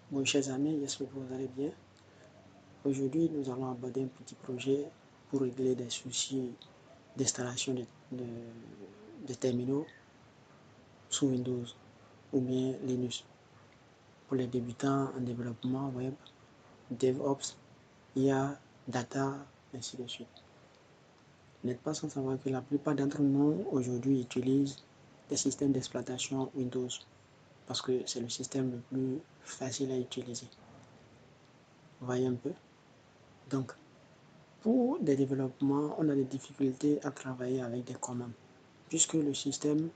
Bon, chers amis, j'espère que vous allez bien. Aujourd'hui, nous allons aborder un petit projet pour régler des soucis d'installation de terminaux sous Windows ou bien Linux. Pour les débutants en développement web, DevOps, IA, Data, ainsi de suite. Vous n'êtes pas sans savoir que la plupart d'entre nous aujourd'hui utilisent des systèmes d'exploitation Windows parce que c'est le système le plus facile à utiliser. Vous voyez un peu? Donc, pour des développements, on a des difficultés à travailler avec des commandes, puisque le système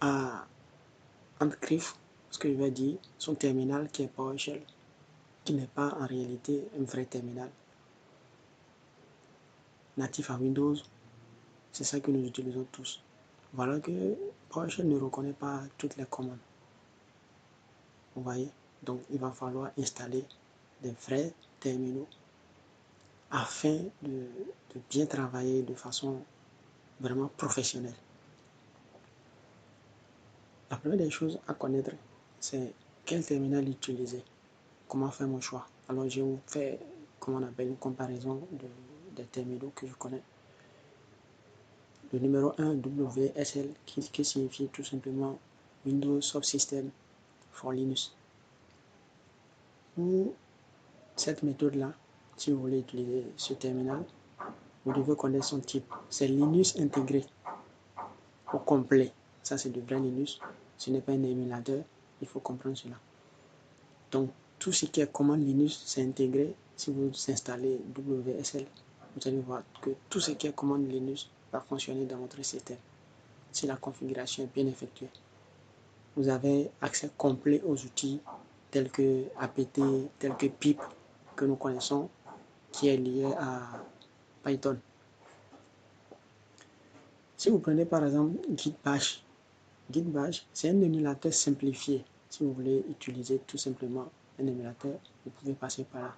a entre griffes, ce que je vais dire, son terminal qui est PowerShell, qui n'est pas en réalité un vrai terminal natif à Windows. C'est ça que nous utilisons tous. Voilà que PowerShell ne reconnaît pas toutes les commandes. Vous voyez? Donc, il va falloir installer des vrais terminaux afin de bien travailler de façon vraiment professionnelle. La première des choses à connaître, c'est quel terminal utiliser, comment faire mon choix. Alors, je vous fais, comment on appelle, une comparaison des terminaux que je connais. Le numéro 1, WSL, qui signifie tout simplement Windows Subsystem for Linux. Pour cette méthode-là, si vous voulez utiliser ce terminal, vous devez connaître son type. C'est Linux intégré au complet. Ça, c'est du vrai Linux. Ce n'est pas un émulateur. Il faut comprendre cela. Donc, tout ce qui est commande Linux, c'est intégré. Si vous installez WSL, vous allez voir que tout ce qui est commande Linux va fonctionner dans votre système. Si la configuration est bien effectuée, vous avez accès complet aux outils tels que apt, tels que pip, que nous connaissons, qui est lié à Python. Si vous prenez par exemple Git Bash, c'est un émulateur simplifié. Si vous voulez utiliser tout simplement un émulateur, vous pouvez passer par là.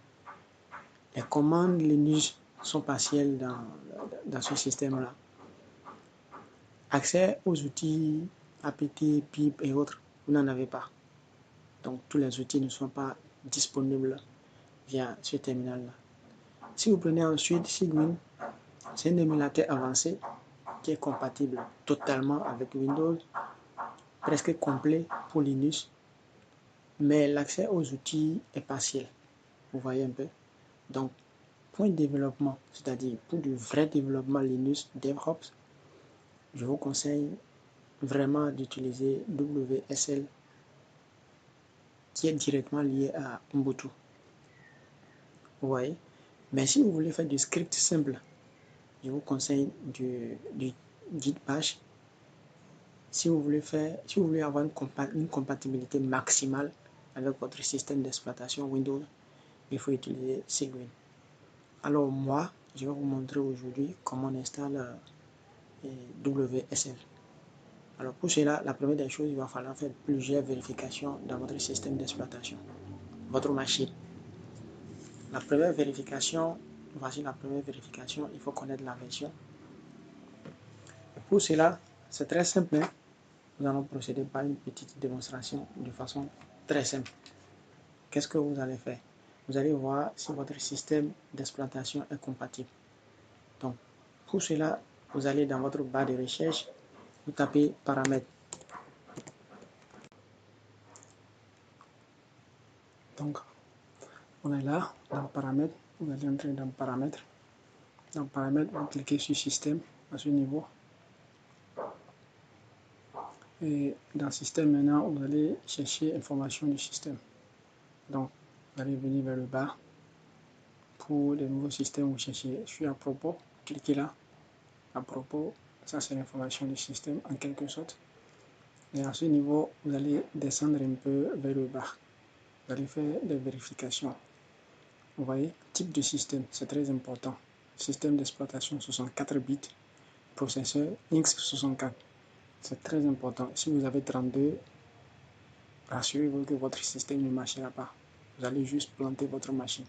Les commandes Linux sont partielles dans ce système-là. Accès aux outils apt, pip et autres, vous n'en avez pas. Donc, tous les outils ne sont pas disponibles via ce terminal-là. Si vous prenez ensuite Cygwin, c'est un émulateur avancé qui est compatible totalement avec Windows, presque complet pour Linux, mais l'accès aux outils est partiel. Vous voyez un peu? Donc, pour un développement, c'est-à-dire pour du vrai développement Linux DevOps, je vous conseille vraiment d'utiliser WSL qui est directement lié à Ubuntu. Vous voyez? Mais si vous voulez faire du script simple, je vous conseille du Git Bash. Si vous voulez avoir une compatibilité maximale avec votre système d'exploitation Windows, il faut utiliser Cygwin. Alors moi, je vais vous montrer aujourd'hui comment on installe WSL. Alors pour cela, la première des choses, il va falloir faire plusieurs vérifications dans votre système d'exploitation, votre machine. La première vérification, voici la première vérification, il faut connaître la version. Pour cela, c'est très simple. Nous allons procéder par une petite démonstration de façon très simple. Qu'est-ce que vous allez faire? Vous allez voir si votre système d'exploitation est compatible. Donc, pour cela, vous allez dans votre barre de recherche, vous tapez paramètres. Donc, on est là, dans paramètres, vous allez entrer dans paramètres. Dans paramètres, vous cliquez sur système à ce niveau. Et dans système, maintenant, vous allez chercher information du système. Donc, vous allez venir vers le bas. Pour les nouveaux systèmes, vous cherchez sur à propos, cliquez là. À propos, ça c'est l'information du système en quelque sorte. Et à ce niveau, vous allez descendre un peu vers le bas. Vous allez faire des vérifications. Vous voyez, type de système, c'est très important. Système d'exploitation 64 bits, processeur x64. C'est très important. Si vous avez 32, rassurez-vous que votre système ne marchera pas. Vous allez juste planter votre machine.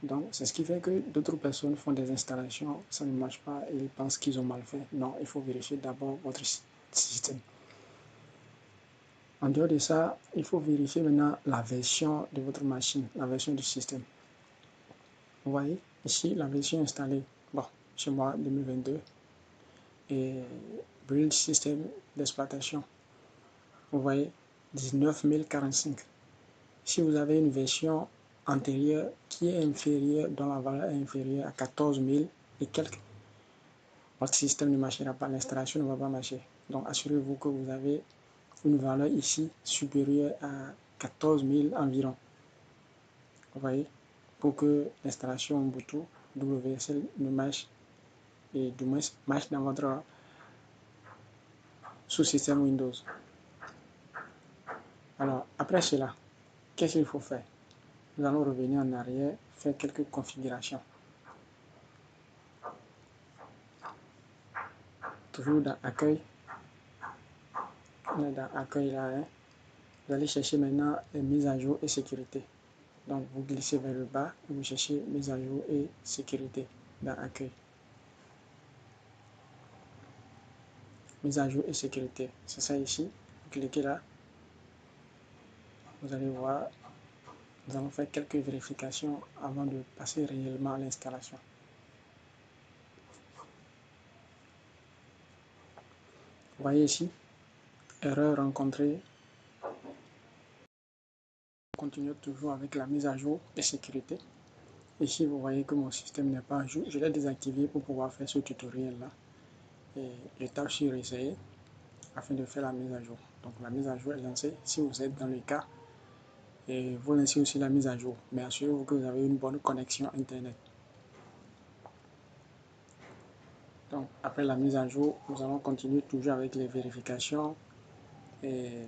Donc, c'est ce qui fait que d'autres personnes font des installations, ça ne marche pas et ils pensent qu'ils ont mal fait. Non, il faut vérifier d'abord votre système. En dehors de ça, il faut vérifier maintenant la version de votre machine, la version du système. Vous voyez ici la version installée. Bon, chez moi 2022 et build système d'exploitation. Vous voyez 19045. Si vous avez une version antérieure qui est inférieure, dont la valeur est inférieure à 14 000 et quelques, votre système ne marchera pas, l'installation ne va pas marcher. Donc assurez-vous que vous avez une valeur ici supérieure à 14 000 environ. Vous voyez, pour que l'installation Ubuntu WSL ne marche et du moins marche dans votre sous-système Windows. Alors après cela, qu'est-ce qu'il faut faire? Nous allons revenir en arrière, faire quelques configurations. Toujours dans Accueil. On est dans Accueil là. Vous allez chercher maintenant les mises à jour et sécurité. Donc vous glissez vers le bas et vous cherchez mise à jour et sécurité dans Accueil. Mise à jour et sécurité, c'est ça ici. Vous cliquez là. Vous allez voir, nous allons faire quelques vérifications avant de passer réellement à l'installation. Vous voyez ici, erreur rencontrée. On continue toujours avec la mise à jour et sécurité. Ici, vous voyez que mon système n'est pas à jour. Je l'ai désactivé pour pouvoir faire ce tutoriel-là. Et je tape sur essayer afin de faire la mise à jour. Donc la mise à jour est lancée. Si vous êtes dans le cas, et vous lancez aussi la mise à jour. Mais assurez-vous que vous avez une bonne connexion Internet. Donc après la mise à jour, nous allons continuer toujours avec les vérifications et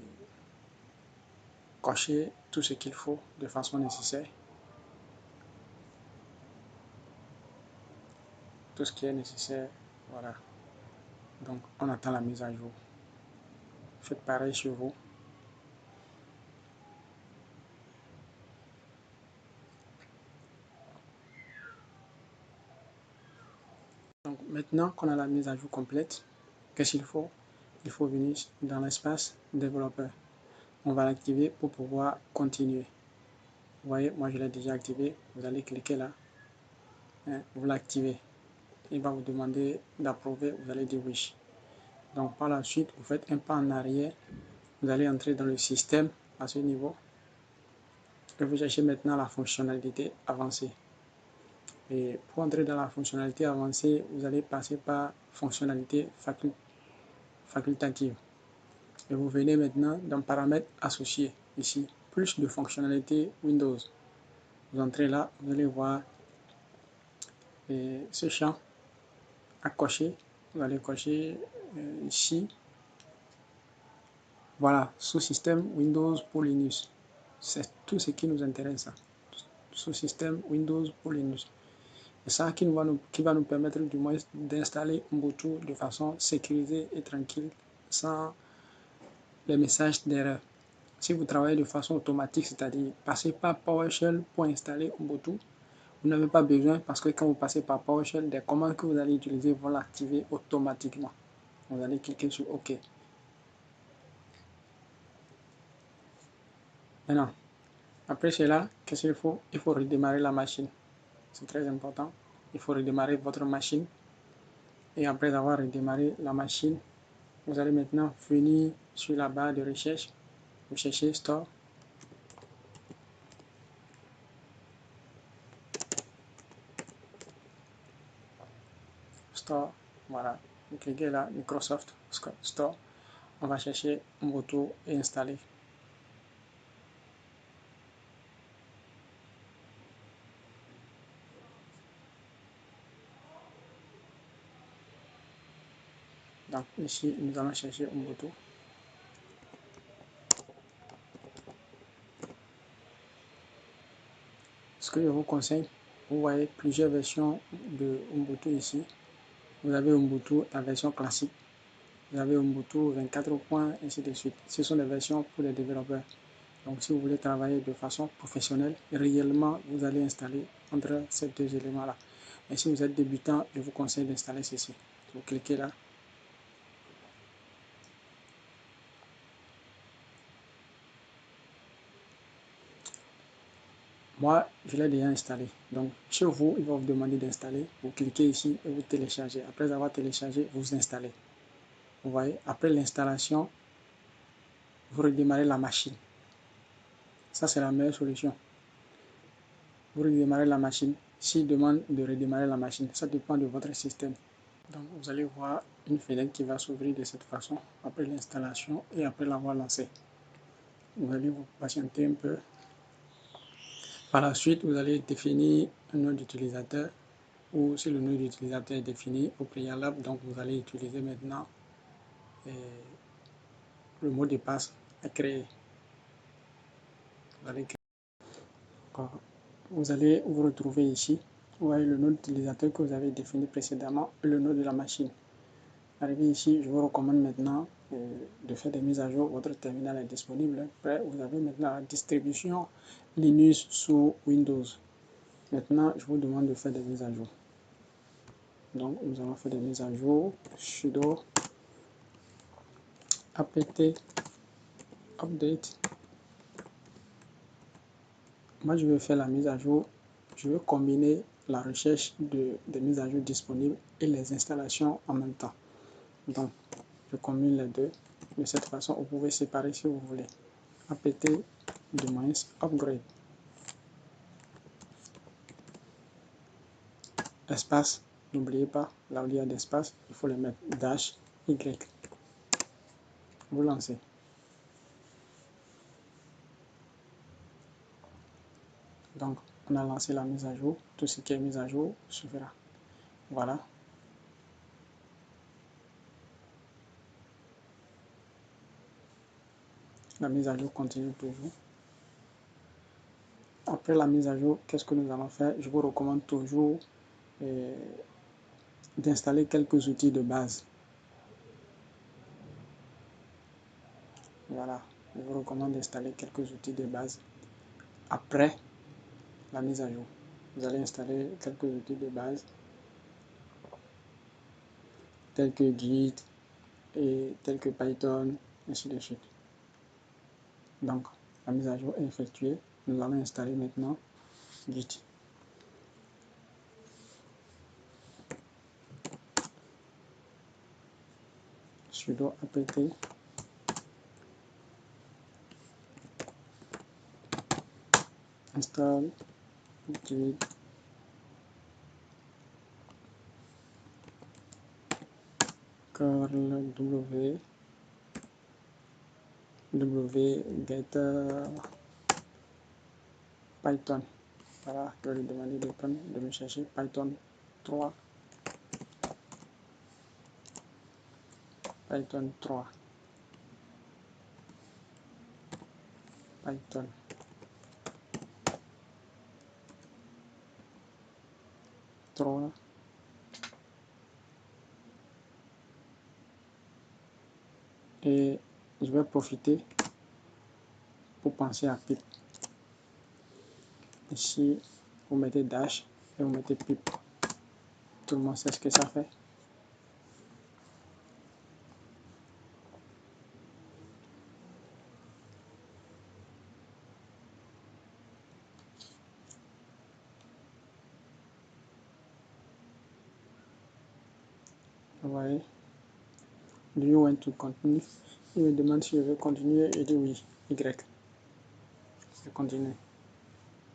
cocher tout ce qu'il faut de façon nécessaire. Tout ce qui est nécessaire, voilà. Donc on attend la mise à jour. Faites pareil chez vous. Donc maintenant qu'on a la mise à jour complète, qu'est-ce qu'il faut? Il faut venir dans l'espace développeur. On va l'activer pour pouvoir continuer. Vous voyez, moi je l'ai déjà activé. Vous allez cliquer là. Vous l'activez. Il va vous demander d'approuver. Vous allez dire oui. Donc par la suite, vous faites un pas en arrière. Vous allez entrer dans le système à ce niveau. Et vous cherchez maintenant la fonctionnalité avancée. Et pour entrer dans la fonctionnalité avancée, vous allez passer par fonctionnalité facultative. Et vous venez maintenant dans paramètres associés, ici, plus de fonctionnalités Windows. Vous entrez là, vous allez voir ce champ à cocher. Vous allez cocher ici. Voilà, sous-système Windows pour Linux. C'est tout ce qui nous intéresse. Sous-système Windows pour Linux. C'est ça qui va nous permettre du moins d'installer Ubuntu de façon sécurisée et tranquille, sans les messages d'erreur. Si vous travaillez de façon automatique, c'est-à-dire passer par PowerShell pour installer Ubuntu, vous n'avez pas besoin parce que quand vous passez par PowerShell, des commandes que vous allez utiliser vont l'activer automatiquement. Vous allez cliquer sur OK. Maintenant, après cela, qu'est-ce qu'il faut? Il faut redémarrer la machine. C'est très important. Il faut redémarrer votre machine. Et après avoir redémarré la machine, vous allez maintenant venir sur la barre de recherche. Vous cherchez Store. Store, voilà. Vous cliquez là, Microsoft Store. On va chercher Ubuntu et installer. Donc ici, nous allons chercher Ubuntu. Ce que je vous conseille, vous voyez plusieurs versions de Ubuntu ici. Vous avez Ubuntu la version classique. Vous avez Ubuntu 24 points, ainsi de suite. Ce sont des versions pour les développeurs. Donc si vous voulez travailler de façon professionnelle, réellement, vous allez installer entre ces deux éléments-là. Mais si vous êtes débutant, je vous conseille d'installer ceci. Vous cliquez là. Moi, je l'ai déjà installé. Donc, chez vous, il va vous demander d'installer. Vous cliquez ici et vous téléchargez. Après avoir téléchargé, vous installez. Vous voyez, après l'installation, vous redémarrez la machine. Ça, c'est la meilleure solution. Vous redémarrez la machine. S'il demande de redémarrer la machine, ça dépend de votre système. Donc, vous allez voir une fenêtre qui va s'ouvrir de cette façon après l'installation et après l'avoir lancé. Vous allez vous patienter un peu. Par la suite, vous allez définir un nom d'utilisateur ou si le nom d'utilisateur est défini au préalable, donc vous allez utiliser maintenant le mot de passe à créer. Vous allez vous retrouver ici. Vous voyez le nom d'utilisateur que vous avez défini précédemment et le nom de la machine. Arrivé ici, je vous recommande maintenant de faire des mises à jour. Votre terminal est disponible. Après, vous avez maintenant la distribution Linux sous Windows. Maintenant, je vous demande de faire des mises à jour. Donc, nous allons faire des mises à jour. Sudo apt update. Moi, je vais faire la mise à jour. Je vais combiner la recherche des mises à jour disponibles et les installations en même temps. Donc, je combine les deux. De cette façon, vous pouvez séparer si vous voulez. apt de moins upgrade. Espace, n'oubliez pas, là où il y a d'espace, il faut le mettre dash Y. Vous lancez. Donc, on a lancé la mise à jour. Tout ce qui est mis à jour suffira. Voilà. La mise à jour continue toujours. Après la mise à jour, qu'est-ce que nous allons faire? Je vous recommande toujours d'installer quelques outils de base. Voilà, je vous recommande d'installer quelques outils de base après la mise à jour. Vous allez installer quelques outils de base tels que Git et tels que Python, ainsi de suite. Donc, la mise à jour est effectuée. Nous allons installer maintenant Git. Sudo apt install Git curl wget Python. Voilà, je vais lui demander de me chercher Python 3. Python 3. Python 3. Et je vais profiter pour penser à pip. Ici, vous mettez dash et vous mettez pip. Tout le monde sait ce que ça fait. Vous voyez, do you want to continue? Il me demande si je veux continuer. Je dis oui, Y. Je continue.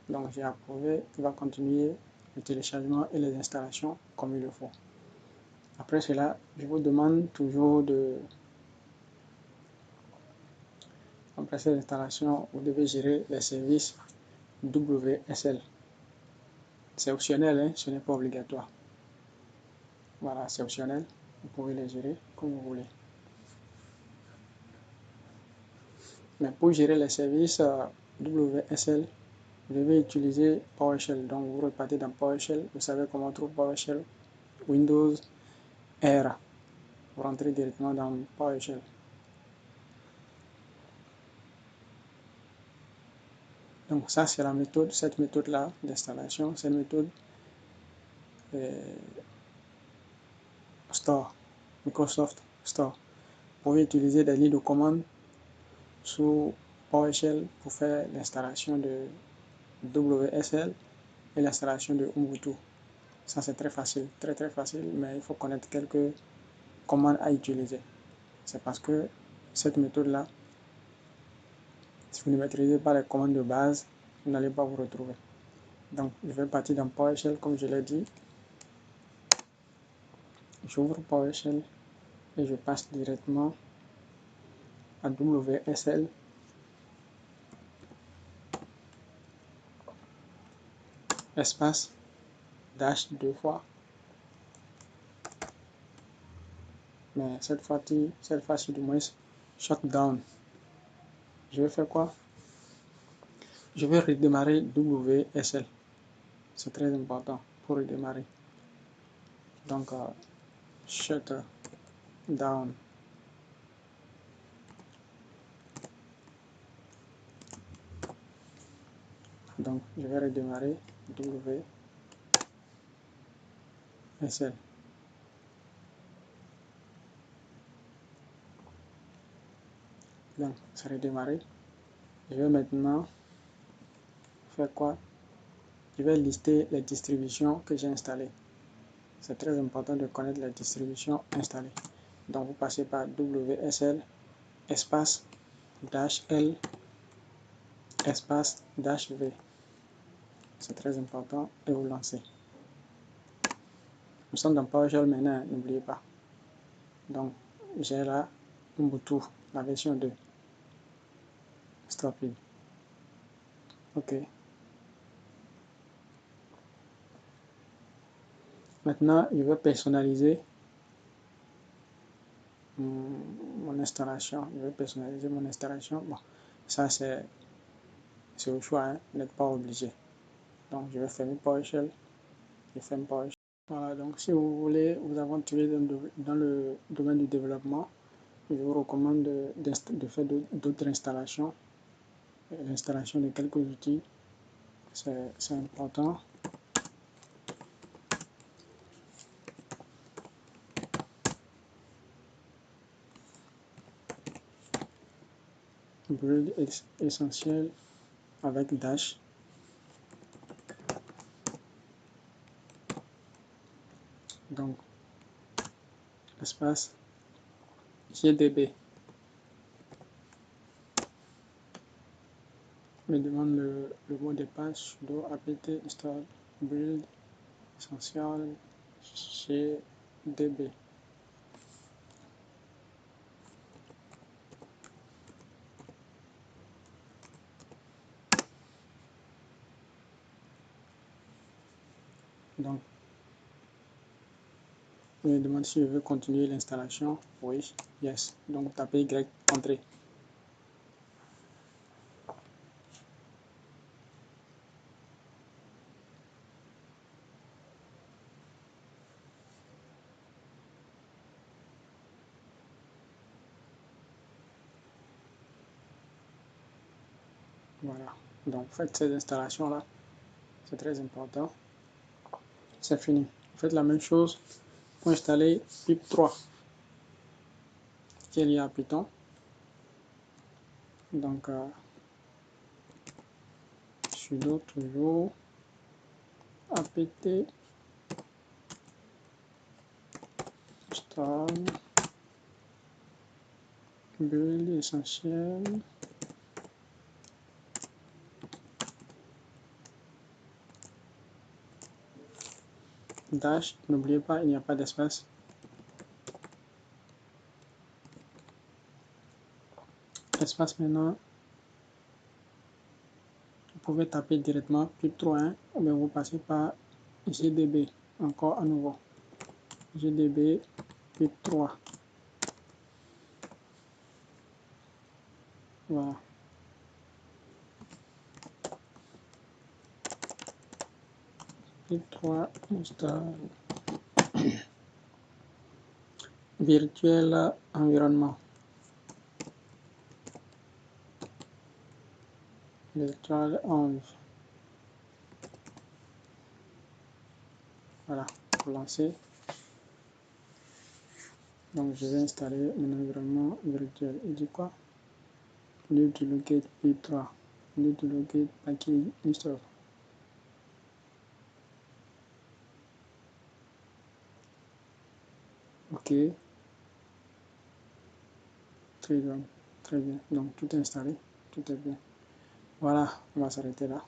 Donc j'ai approuvé. Il va continuer le téléchargement et les installations comme il le faut. Après cela, je vous demande toujours de après cette installation, vous devez gérer les services WSL. C'est optionnel, hein? Ce n'est pas obligatoire. Voilà, c'est optionnel. Vous pouvez les gérer comme vous voulez. Mais pour gérer les services WSL, vous devez utiliser PowerShell. Donc vous repartez dans PowerShell. Vous savez comment on trouve PowerShell. Windows R. Vous rentrez directement dans PowerShell. Donc ça, c'est la méthode, cette méthode-là d'installation, c'est une méthode Store, Microsoft Store. Vous pouvez utiliser des lignes de commande sous PowerShell pour faire l'installation WSL et l'installation de Ubuntu. Ça c'est très facile, très facile, mais il faut connaître quelques commandes à utiliser. C'est parce que cette méthode-là, si vous ne maîtrisez pas les commandes de base, vous n'allez pas vous retrouver. Donc, je vais partir dans PowerShell comme je l'ai dit. J'ouvre PowerShell et je passe directement à WSL. Espace, dash 2 fois. Mais cette fois-ci du moins, shutdown. Je vais faire quoi? Je vais redémarrer WSL. C'est très important pour redémarrer. Donc, shutdown. Donc, je vais redémarrer WSL. Donc, c'est redémarré. Je vais maintenant faire quoi? Je vais lister les distributions que j'ai installées. C'est très important de connaître les distributions installées. Donc, vous passez par WSL, espace, -L, espace, -V. C'est très important et vous lancez. Nous sommes dans PowerShell maintenant, n'oubliez pas. Donc, j'ai là Ubuntu, la version 2. Stop it. OK. Maintenant, je vais personnaliser mon installation. Je vais personnaliser mon installation. Bon, ça c'est au choix, hein. Vous n'êtes pas obligé. Donc, je vais fermer PowerShell. Je ferme PowerShell. Voilà, donc si vous voulez vous aventurer dans le domaine du développement, je vous recommande de faire d'autres installations. L'installation de quelques outils, c'est important. Build essentiel avec dash. Donc, espace GDB. Me demande le mot de passe sudo apt install build essentiel GDB. Donc, il me demande si je veux continuer l'installation. Oui, yes. Donc, tapez Y, entrée. Voilà. Donc, faites ces installations-là. C'est très important. C'est fini. Faites la même chose pour installer pip3 qui est lié à Python. Donc, sudo toujours apt install build essentiel dash. N'oubliez pas, il n'y a pas d'espace. Espace maintenant. Vous pouvez taper directement pip3, ou bien vous passez par GDB. Encore à nouveau. GDB pip3. Voilà. pip3 install virtuel environnement. Virtual env. Voilà, pour lancer. Donc je vais installer mon environnement virtuel. Il dit quoi? Need to locate pip3. Need to locate package install. OK. Très bien. Très bien. Donc, tout est installé. Tout est bien. Voilà, on va s'arrêter là.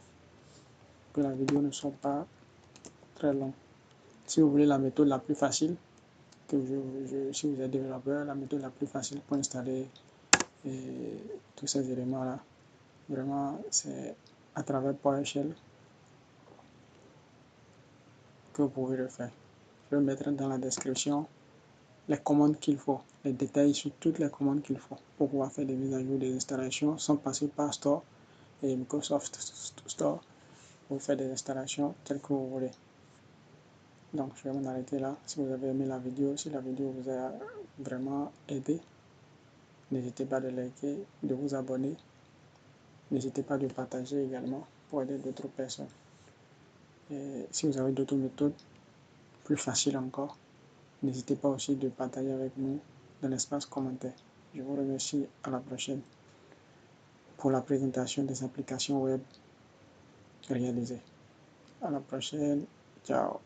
Que la vidéo ne soit pas très longue. Si vous voulez la méthode la plus facile, si vous êtes développeur, la méthode la plus facile pour installer tous ces éléments-là, vraiment, c'est à travers PowerShell que vous pouvez le faire. Je vais mettre dans la description les commandes qu'il faut, les détails sur toutes les commandes qu'il faut pour pouvoir faire des mises à jour, des installations sans passer par Store et Microsoft Store pour faire des installations telles que vous voulez. Donc, je vais m'en arrêter là. Si vous avez aimé la vidéo, si la vidéo vous a vraiment aidé, n'hésitez pas de liker, de vous abonner. N'hésitez pas de partager également pour aider d'autres personnes. Et si vous avez d'autres méthodes plus faciles encore, n'hésitez pas aussi de partager avec nous dans l'espace commentaire. Je vous remercie. À la prochaine pour la présentation des applications web réalisées. À la prochaine. Ciao.